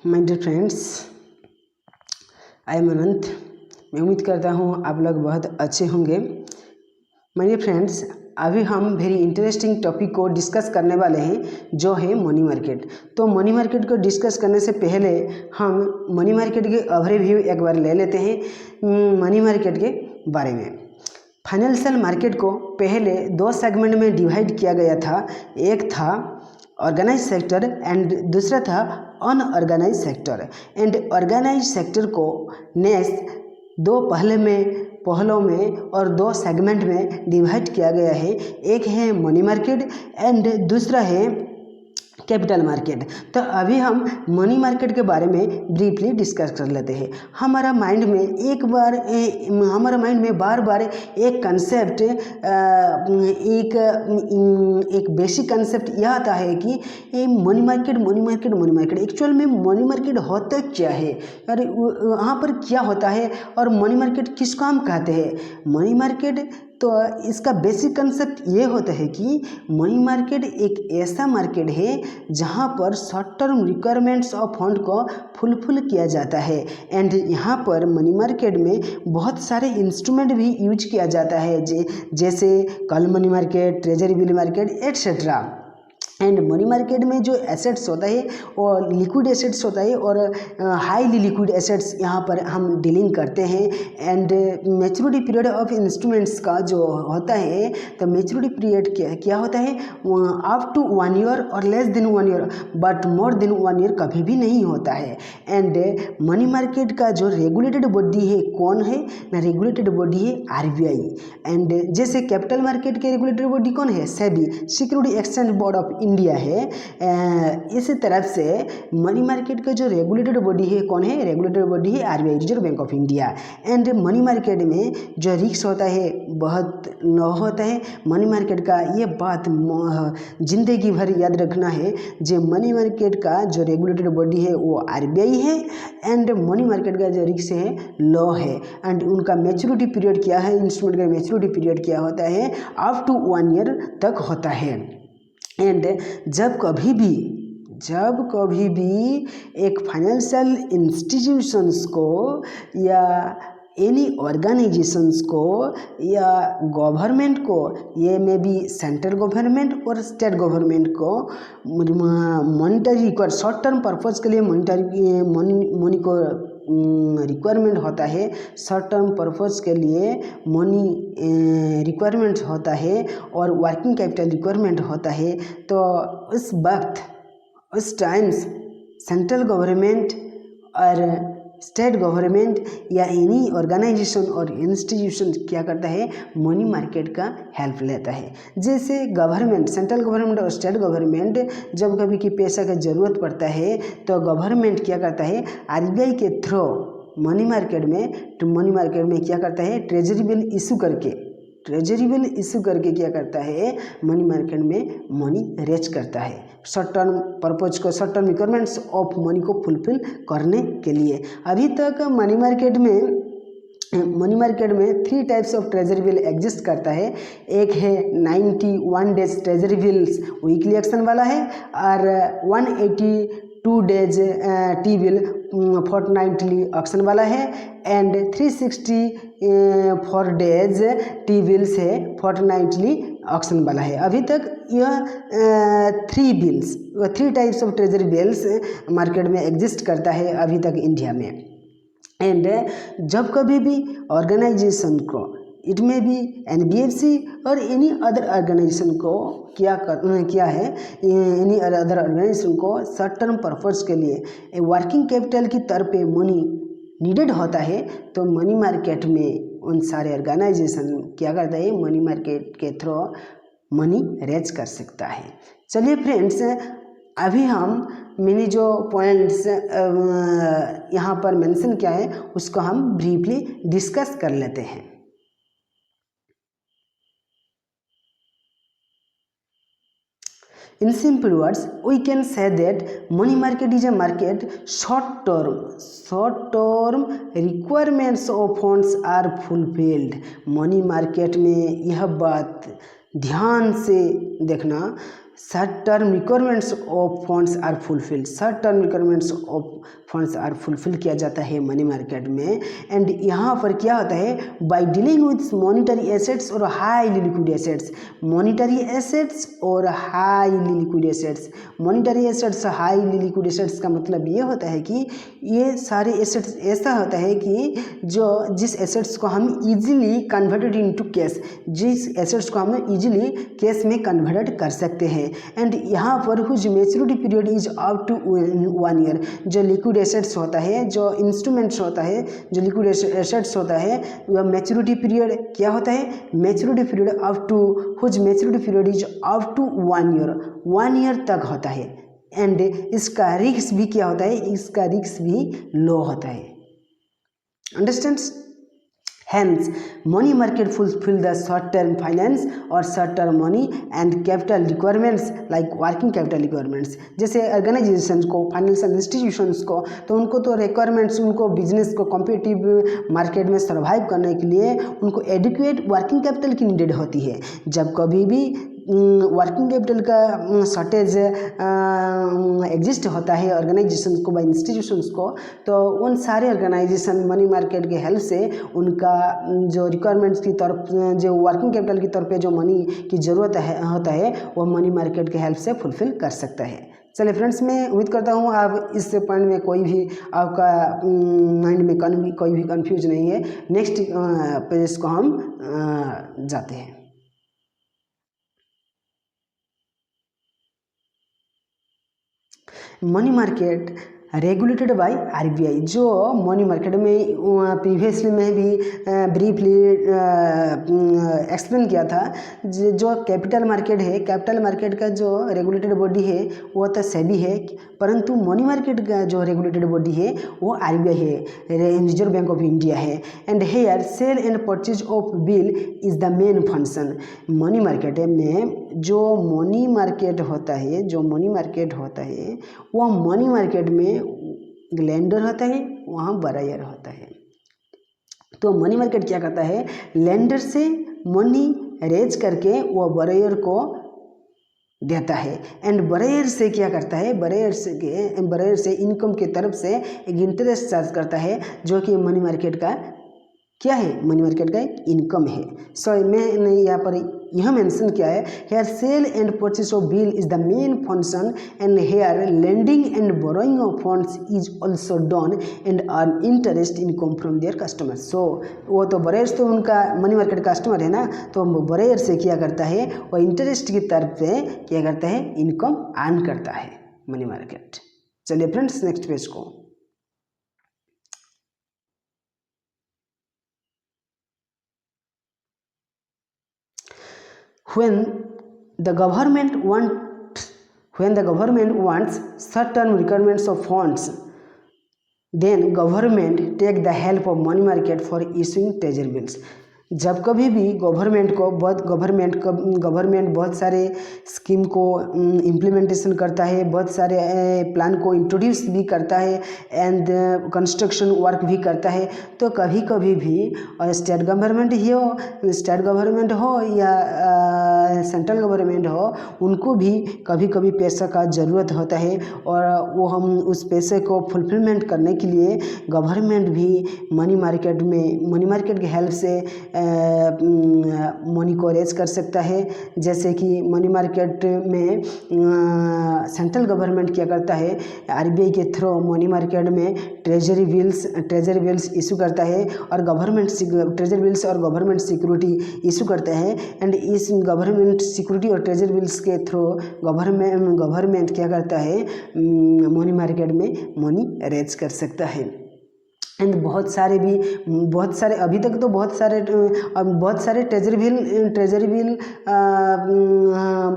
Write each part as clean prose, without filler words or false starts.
My dear friends, I am Anant. मैं उम्मीद करता हूँ आप लोग बहुत अच्छे होंगे। माय डियर फ्रेंड्स, अभी हम वेरी इंटरेस्टिंग टॉपिक को डिस्कस करने वाले हैं जो है मनी मार्केट। तो मनी मार्केट को डिस्कस करने से पहले हम मनी मार्केट के ओवरव्यू एक बार ले लेते हैं मनी मार्केट के बारे में। फाइनेंशियल मार्केट को पहले दो सेगमेंट में डिवाइड किया गया था। एक था ऑर्गेनाइज सेक्टर एंड दूसरा था unorganised sector. And organised sector को नेक्स्ट दो पहलों में और दो सेगमेंट में डिवाइड किया गया है। एक है मनी मार्केट एंड दूसरा है कैपिटल मार्केट। तो अभी हम मनी मार्केट के बारे में ब्रीफली डिस्कस कर लेते हैं। हमारा माइंड में बार बार एक कंसेप्ट एक बेसिक कंसेप्ट यह आता है कि मनी मार्केट एक्चुअल में मनी मार्केट होता क्या है और वहाँ पर क्या होता है और मनी मार्केट किसको हम कहते हैं। मनी मार्केट तो इसका बेसिक कंसेप्ट ये होता है कि मनी मार्केट एक ऐसा मार्केट है जहाँ पर short term requirements of fund को फुलफिल किया जाता है। एंड यहाँ पर मनी मार्केट में बहुत सारे इंस्ट्रूमेंट भी यूज किया जाता है जैसे call money market, treasury bill market etcetera. And money market में जो एसेट्स होता है वो लिक्विड एसेट्स होता है और हाईली लिक्विड एसेट्स यहाँ पर हम डीलिंग करते हैं। And maturity period of instruments का जो होता है, तो मैच्योरिटी पीरियड क्या होता है, अप टू 1 ईयर और less than 1 year, but more than 1 year कभी भी नहीं होता है। एंड मनी मार्केट का जो रेगुलेटेड बॉडी है कौन है ना, रेगुलेटेड बॉडी है आरबीआई। एंड जैसे कैपिटल मार्केट के रेगुलेटेड बॉडी कौन है, SEBI, security exchange board of India है। इसी तरफ से मनी मार्केट का जो रेगुलेटेड बॉडी है कौन है, रेगुलेटेड बॉडी है RBI, reserve Bank of India. And money market में जो रिस्क होता है बहुत लो होता है। मनी मार्केट का ये बात जिंदगी भर याद रखना है, जो मनी मार्केट का जो रेगुलेटेड बॉडी है वो आरबीआई है एंड मनी मार्केट का जो रिस्क है लो है। एंड उनका मैच्योरिटी पीरियड क्या है, इंस्ट्रूमेंट का मैच्योरिटी पीरियड क्या होता है, अप टू 1 ईयर तक होता है। एंड जब कभी भी एक फाइनेंशियल इंस्टीट्यूशंस को या एनी ऑर्गेनाइजेशंस को या गवर्नमेंट को, ये में भी सेंट्रल गवर्नमेंट और स्टेट गवर्नमेंट को मॉनिटरी शॉर्ट टर्म पर्पस के लिए मनी को रिक्वायरमेंट होता है, शॉर्ट टर्म पर्पस के लिए मनी रिक्वायरमेंट होता है और वर्किंग कैपिटल रिक्वायरमेंट होता है। तो उस टाइम्स सेंट्रल गवर्नमेंट और स्टेट गवर्नमेंट या एनी ऑर्गेनाइजेशन और इंस्टीट्यूशन क्या करता है, मनी मार्केट का हेल्प लेता है। जैसे गवर्नमेंट, सेंट्रल गवर्नमेंट और स्टेट गवर्नमेंट जब कभी की पैसा की ज़रूरत पड़ता है तो गवर्नमेंट क्या करता है, आरबीआई के थ्रू मनी मार्केट में क्या करता है, ट्रेजरी बिल इशू करके क्या करता है, मनी मार्केट में मनी रेज करता है शॉर्ट टर्म पर्पज को, short term requirements of money को फुलफिल करने के लिए। अभी तक मनी मार्केट में 3 types of treasury bill exist करता है। एक है 91 days treasury bills weekly action वाला है और 182 days T bill fortnightly auction वाला है एंड 364 डेज टी बिल्स है फोर्टनाइटली ऑक्शन वाला है। अभी तक यह 3 types of treasury bills market में एग्जिस्ट करता है अभी तक इंडिया में। एंड जब कभी भी ऑर्गेनाइजेशन को, इट में भी एनबीएफसी और एनी अदर ऑर्गेनाइजेशन को एनी अदर ऑर्गेनाइजेशन को शॉर्ट टर्म पर्पस के लिए वर्किंग कैपिटल की तरफ पे मनी नीडेड होता है, तो मनी मार्केट में उन सारे ऑर्गेनाइजेशन क्या करता है, मनी मार्केट के थ्रू मनी रेज कर सकता है। चलिए फ्रेंड्स, अभी मैंने जो पॉइंट्स यहाँ पर मेंशन किया है उसको हम ब्रीफली डिस्कस कर लेते हैं। In simple words, we can say that money market is a market short term requirements of funds are fulfilled। Money market में यह बात ध्यान से देखना, short term requirements of funds are fulfilled, short term requirements of funds are fulfil किया जाता है money market में। एंड यहाँ पर क्या होता है, by dealing with monetary assets और highly liquid assets, monetary assets और highly liquid assets. Monetary assets highly liquid assets का मतलब ये होता है कि ये सारे एसेट्स ऐसा होता है कि जिस एसेट्स को हम इजीली कन्वर्टेड इनटू कैश, जिस एसेट्स को हम इजीली कैश में कन्वर्ट कर सकते हैं। एंड यहाँ पर whose maturity period is up to 1 year. जो लिक्विड एसेट्स होता है, जो इंस्ट्रूमेंट्स होता है, जो लिक्विड एसेट्स होता है, वह मैच्योरिटी पीरियड क्या होता है, maturity period up to whose maturity period is up to 1 year, 1 year तक होता है। एंड इसका रिस्क भी क्या होता है, इसका रिस्क भी लो होता है। Understands? Hence, money market fulfill the short-term finance or short-term money and capital requirements like working capital requirements। जैसे ऑर्गेनाइजेशन को, फाइनेंशियल इंस्टीट्यूशंस को, तो उनको तो रिक्वायरमेंट्स, उनको बिजनेस को कॉम्पिटिटिव मार्केट में सर्वाइव करने के लिए उनको एडिक्वेट वर्किंग कैपिटल की नीडेड होती है। जब कभी भी वर्किंग कैपिटल का शॉर्टेज एग्जिस्ट होता है ऑर्गेनाइजेशन को, बाय इंस्टीट्यूशंस को, तो उन सारे ऑर्गेनाइजेशन मनी मार्केट के हेल्प से उनका जो रिक्वायरमेंट्स की तरफ, जो वर्किंग कैपिटल की तरफ पे जो मनी की ज़रूरत होता है वो मनी मार्केट के हेल्प से फुलफिल कर सकता है। चलिए फ्रेंड्स, मैं उम्मीद करता हूँ आप इस पॉइंट में कोई भी आपका माइंड में कोई भी कन्फ्यूज नहीं है। नेक्स्ट पेज को हम जाते हैं। Money market regulated by RBI. जो मनी मार्केट में प्रीवियसली में भी ब्रीफली एक्सप्लेन किया था, जो कैपिटल मार्केट है, कैपिटल मार्केट का जो रेगुलेटेड बॉडी है वो तो सेबी है, परंतु मनी मार्केट का जो रेगुलेटेड बॉडी है वो आरबीआई है, रिजर्व बैंक ऑफ इंडिया है। And here sale and purchase of bill is the main function. Money market में जो मनी मार्केट होता है, जो मनी मार्केट होता है वो मनी मार्केट में लेंडर होता है, वहाँ बरायर होता है। तो मनी मार्केट क्या करता है, लेंडर से मनी रेज करके वो बरायर को देता है। एंड बरायर से क्या करता है, बरायर से इनकम की तरफ से एक इंटरेस्ट चार्ज करता है, जो कि मनी मार्केट का क्या है, मनी मार्केट का इनकम है। सो मैंने यहाँ पर यह मेंशन किया है, here sale and purchase of bill is the main function and here lending and borrowing of funds is also done and earn interest income from their customer. So वो तो बरेयर्स तो उनका मनी मार्केट कस्टमर है ना, तो बरेयर से क्या करता है, वो इंटरेस्ट की तरफ से क्या करता है, इनकम अर्न करता है मनी मार्केट। चलिए फ्रेंड्स, नेक्स्ट पेज को। When the government wants certain requirements of funds, then government take the help of money market for issuing treasury bills। जब कभी भी गवर्नमेंट बहुत सारे स्कीम को इम्प्लीमेंटेशन करता है, बहुत सारे प्लान को इंट्रोड्यूस भी करता है एंड कंस्ट्रक्शन वर्क भी करता है, तो कभी कभी भी स्टेट गवर्नमेंट हो या सेंट्रल गवर्नमेंट हो, उनको भी कभी कभी पैसा का ज़रूरत होता है, और वो हम उस पैसे को फुलफिलमेंट करने के लिए गवर्नमेंट भी मनी मार्केट की हेल्प से मनी को रेज कर सकता है। जैसे कि मनी मार्केट में सेंट्रल गवर्नमेंट क्या करता है, आरबीआई के थ्रू मनी मार्केट में ट्रेजरी बिल्स इशू करता है, और ट्रेजरी बिल्स और गवर्नमेंट सिक्योरिटी इशू करता है। एंड इस गवर्नमेंट सिक्योरिटी और ट्रेजरी बिल्स के थ्रू गवर्नमेंट क्या करता है, मनी मार्केट में मनी रेज कर सकता है। एंड बहुत सारे अभी तक तो बहुत सारे ट्रेजरी बिल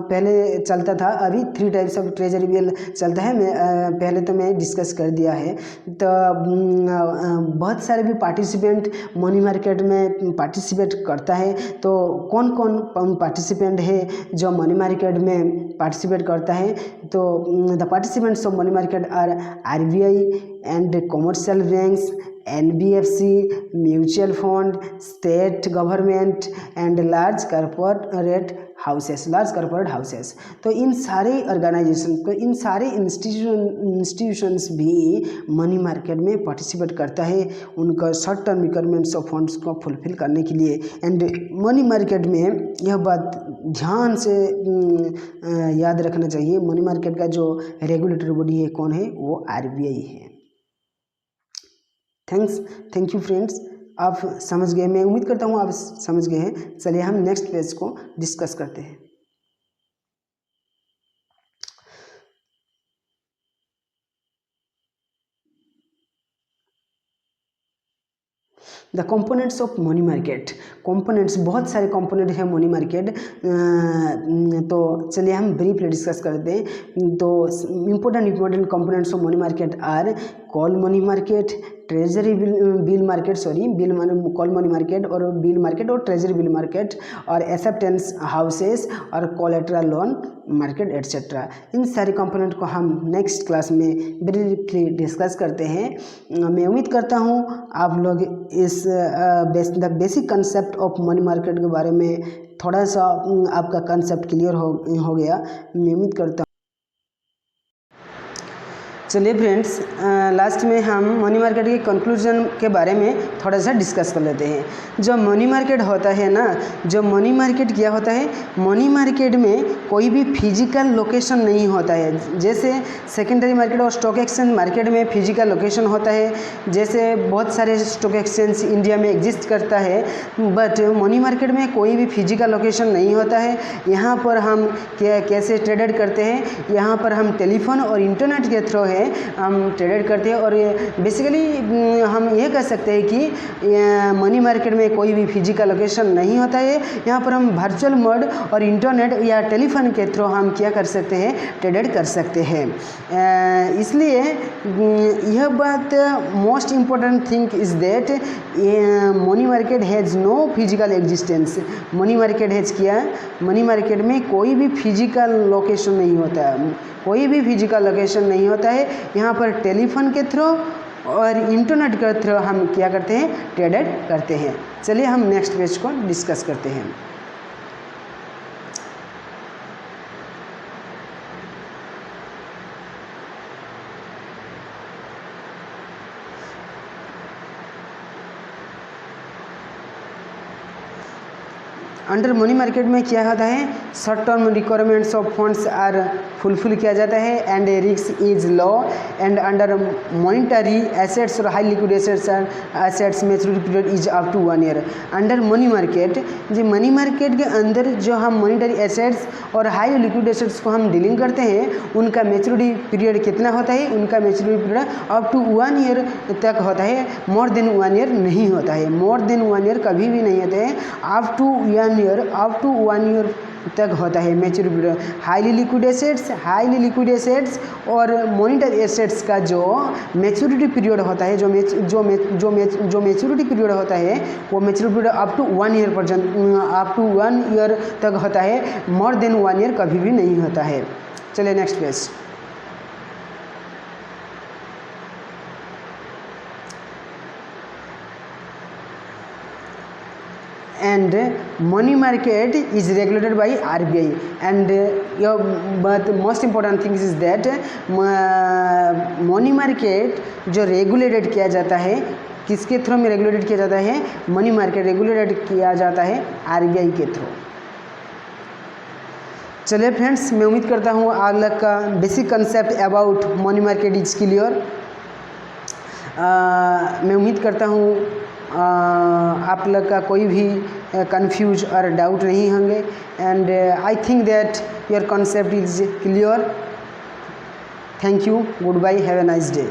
पहले चलता था। अभी 3 टाइप्स ऑफ ट्रेजरी बिल चलता है, पहले तो मैं डिस्कस कर दिया है। तो बहुत सारे भी पार्टिसिपेंट मनी मार्केट में पार्टिसिपेट करता है। तो कौन कौन पार्टिसिपेंट है जो मनी मार्केट में पार्टिसिपेट करता है, तो the participants of money market are RBI and commercial banks, NBFC, mutual fund, state government and large corporate houses, large corporate houses. तो इन सारे ऑर्गेनाइजेशन को, इन सारे इंस्टीट्यूशंस भी मनी मार्केट में पार्टिसिपेट करता है उनका short term requirements of funds को फुलफिल करने के लिए। एंड मनी मार्केट में यह बात ध्यान से याद रखना चाहिए, मनी मार्केट का जो रेगुलेटरी बॉडी है कौन है, वो RBI है। थैंक यू फ्रेंड्स, आप समझ गए, मैं उम्मीद करता हूँ आप समझ गए हैं। चलिए हम नेक्स्ट पेज को डिस्कस करते हैं। The components of money market. Components, बहुत सारे कंपोनेंट है मनी मार्केट, तो चलिए हम ब्रीफली डिस्कस करते हैं। तो important components of money market are call money market, treasury bill market, call money market और बिल मार्केट और ट्रेजरी बिल मार्केट और एक्सेप्टेंस हाउसेस और कोलेटरल लोन मार्केट एटसेट्रा। इन सारे कंपोनेंट को हम नेक्स्ट क्लास में ब्रीफली डिस्कस करते हैं। मैं उम्मीद करता हूँ आप लोग इस basic concept of money market के बारे में थोड़ा सा आपका कंसेप्ट क्लियर हो गया, मैं उम्मीद करता हूँ। चलिए फ्रेंड्स, लास्ट में हम मनी मार्केट के कंक्लूजन के बारे में थोड़ा सा डिस्कस कर लेते हैं। जो मनी मार्केट होता है ना, जो मनी मार्केट क्या होता है, मनी मार्केट में कोई भी फिजिकल लोकेशन नहीं होता है। जैसे सेकेंडरी मार्केट और स्टॉक एक्सचेंज मार्केट में फिजिकल लोकेशन होता है, जैसे बहुत सारे स्टॉक एक्सचेंज इंडिया में एग्जिस्ट करता है, बट मनी मार्केट में कोई भी फिजिकल लोकेशन नहीं होता है। यहाँ पर हम कैसे ट्रेडेड करते हैं, यहाँ पर हम टेलीफोन और इंटरनेट के थ्रू हम ट्रेडेड करते हैं। और बेसिकली हम ये कह सकते हैं कि मनी मार्केट में कोई भी फिजिकल लोकेशन नहीं होता है। यहाँ पर हम वर्चुअल मोड और इंटरनेट या टेलीफोन के थ्रू हम क्या कर सकते हैं, ट्रेडेड कर सकते हैं। इसलिए यह बात most important thing is that money market has no physical existence. Money market has क्या, मनी मार्केट में कोई भी फिजिकल लोकेशन नहीं होता है, कोई भी फिजिकल लोकेशन नहीं होता है। यहाँ पर टेलीफोन के थ्रू और इंटरनेट के थ्रू हम क्या करते हैं, ट्रेडेड करते हैं। चलिए हम नेक्स्ट पेज को डिस्कस करते हैं। अंडर मनी मार्केट में क्या होता है, short term requirements of funds are fulfil किया जाता है and risk is low. And under monetary assets और high liquid assets maturity period is up to 1 year. Under money market, जो मनी मार्केट के अंदर जो हम मॉनिटरी एसेट्स और हाई लिक्विड एसेट्स को हम डीलिंग करते हैं, उनका मैच्योरिटी पीरियड कितना होता है, उनका maturity period up to 1 year तक होता है, मोर देन 1 ईयर नहीं होता है। मोर देन 1 ईयर कभी भी नहीं होता है, अप टू 1 ईयर तक होता है maturity period. Highly liquid assets और मॉनिटरी एसेट्स का जो मैच्योरिटी पीरियड होता है, जो मैच्योरिटी पीरियड होता है, वो maturity period up to 1 year up to 1 year तक होता है, मोर देन 1 ईयर कभी भी नहीं होता है। चलिए next page. And money market is regulated by RBI and but most important thing is that money market जो रेगुलेटेड किया जाता है, किसके थ्रू में रेगुलेटेड किया जाता है, मनी मार्केट रेगुलेटेड किया जाता है RBI के थ्रू। चलिए फ्रेंड्स, मैं उम्मीद करता हूँ आप लोग का basic concept about money market is clear. मैं उम्मीद करता हूँ आप लोग का कोई भी कंफ्यूज और डाउट नहीं होंगे। And I think that your concept is clear. Thank you, goodbye, have a nice day.